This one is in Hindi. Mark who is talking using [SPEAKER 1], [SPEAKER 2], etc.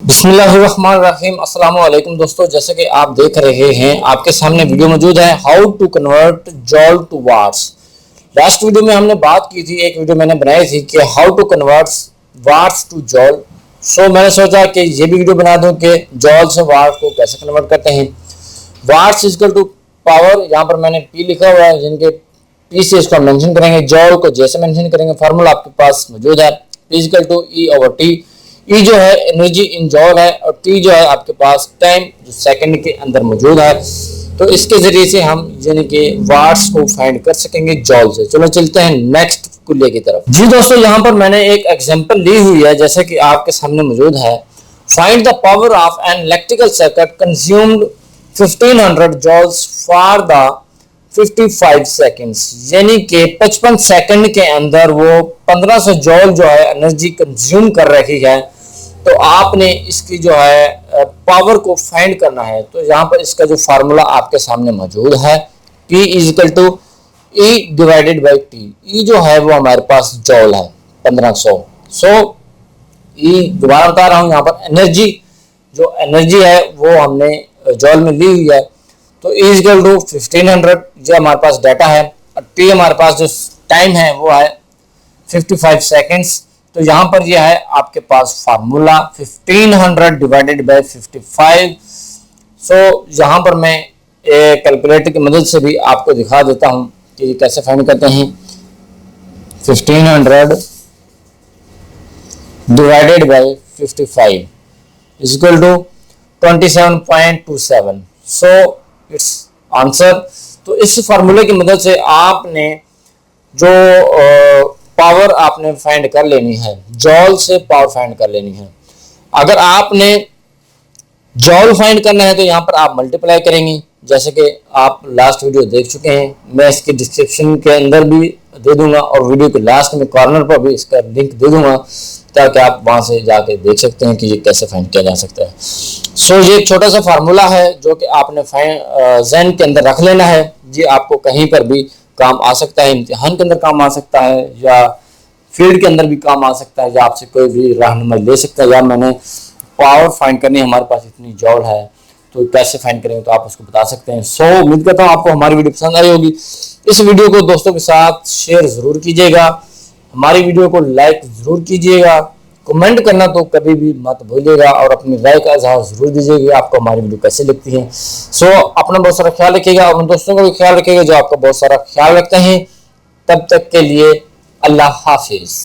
[SPEAKER 1] बिस्मिल्लाहिर्रहमानिर्रहीम। अस्सलाम वालेकुम दोस्तों, जैसे कि आप देख रहे हैं आपके सामने वीडियो मौजूद है how to convert joule to watts. Last video में हमने बात की थी, एक वीडियो मैंने बनाई थी कि how to convert watts to joule. So मैंने सोचा कि ये भी वीडियो बना दूं कि जॉल से वाट को कैसे कन्वर्ट करते हैं। वाट्स इक्वल टू पावर, यहाँ पर मैंने पी लिखा हुआ है, जिनके पी से इसको मेंशन करेंगे, जॉल को जैसे मेंशन करेंगे। फार्मूला आपके पास मौजूद है, P equal to E over T. E जो है एनर्जी इन जॉल है और टी जो है आपके पास टाइम जो सेकंड के अंदर मौजूद है। तो इसके जरिए से हम यानी कि वाट्स को फाइंड कर सकेंगे जॉल से। चलो चलते हैं नेक्स्ट कुल्ले की तरफ। जी दोस्तों, यहाँ पर मैंने एक एग्जांपल ली हुई है जैसे कि आपके सामने मौजूद है। Find the power of an electrical circuit consumed 1500 joules for the 55 seconds, यानी कि 55 सेकंड के अंदर वो 1500 जॉल जो है एनर्जी कंज्यूम कर रही है। तो आपने इसकी जो है पावर को फाइंड करना है। तो यहाँ पर इसका जो फार्मूला आपके सामने मौजूद है, P is equal to E divided by T. E जो है वो हमारे पास जॉल है 1500। सो ई दोबारा बता रहा हूँ, यहाँ पर एनर्जी जो एनर्जी है वो हमने जॉल में ली हुई है। तो ई इज इक्वल टू 1500 जो हमारे पास डाटा है, और टी हमारे पास जो टाइम है वो है 55 सेकेंड्स। तो यहाँ पर यह है आपके पास फार्मूला 1500 डिवाइडेड बाय 55। सो यहाँ पर मैं कैलकुलेटर की मदद से भी आपको दिखा देता हूँ कि कैसे फाइंड करते हैं। 1500 divided by 55 is equal to 27.27। So it's answer. तो इस फार्मूले की मदद से आपने जो पावर आपने फाइंड कर लेनी है, जॉल से पावर फाइंड कर लेनी है। अगर आपने जॉल फाइंड करना है तो यहाँ पर आप मल्टीप्लाई करेंगे, जैसे कि आप लास्ट वीडियो देख चुके हैं। मैं इसके डिस्क्रिप्शन के अंदर भी दे दूंगा और वीडियो के लास्ट में कॉर्नर पर भी इसका लिंक दे दूंगा, ताकि आप वहां से जाके देख सकते हैं कि ये कैसे फाइंड किया जा सकता है। सो ये एक छोटा सा फार्मूला है जो कि आपने ज़हन के अंदर रख लेना है। ये आपको कहीं पर भी काम आ सकता है, इम्तिहान के अंदर काम आ सकता है, या फील्ड के अंदर भी काम आ सकता है, या आपसे कोई भी रहनुमाई ले सकता है। या मैंने पावर फाइंड करनी है, हमारे पास इतनी जॉल है तो कैसे फाइंड करेंगे, तो आप उसको बता सकते हैं। सो उम्मीद करता हूँ आपको हमारी वीडियो पसंद आई होगी। इस वीडियो को दोस्तों के साथ शेयर जरूर कीजिएगा, हमारी वीडियो को लाइक जरूर कीजिएगा, कमेंट करना तो कभी भी मत भूलिएगा, और अपनी राय का इजहार जरूर दीजिएगा आपको हमारी वीडियो कैसे लगती है। सो अपना बहुत सारा ख्याल रखिएगा और उन दोस्तों का भी ख्याल रखिएगा जो आपका बहुत सारा ख्याल रखते हैं। तब तक के लिए अल्लाह हाफिज।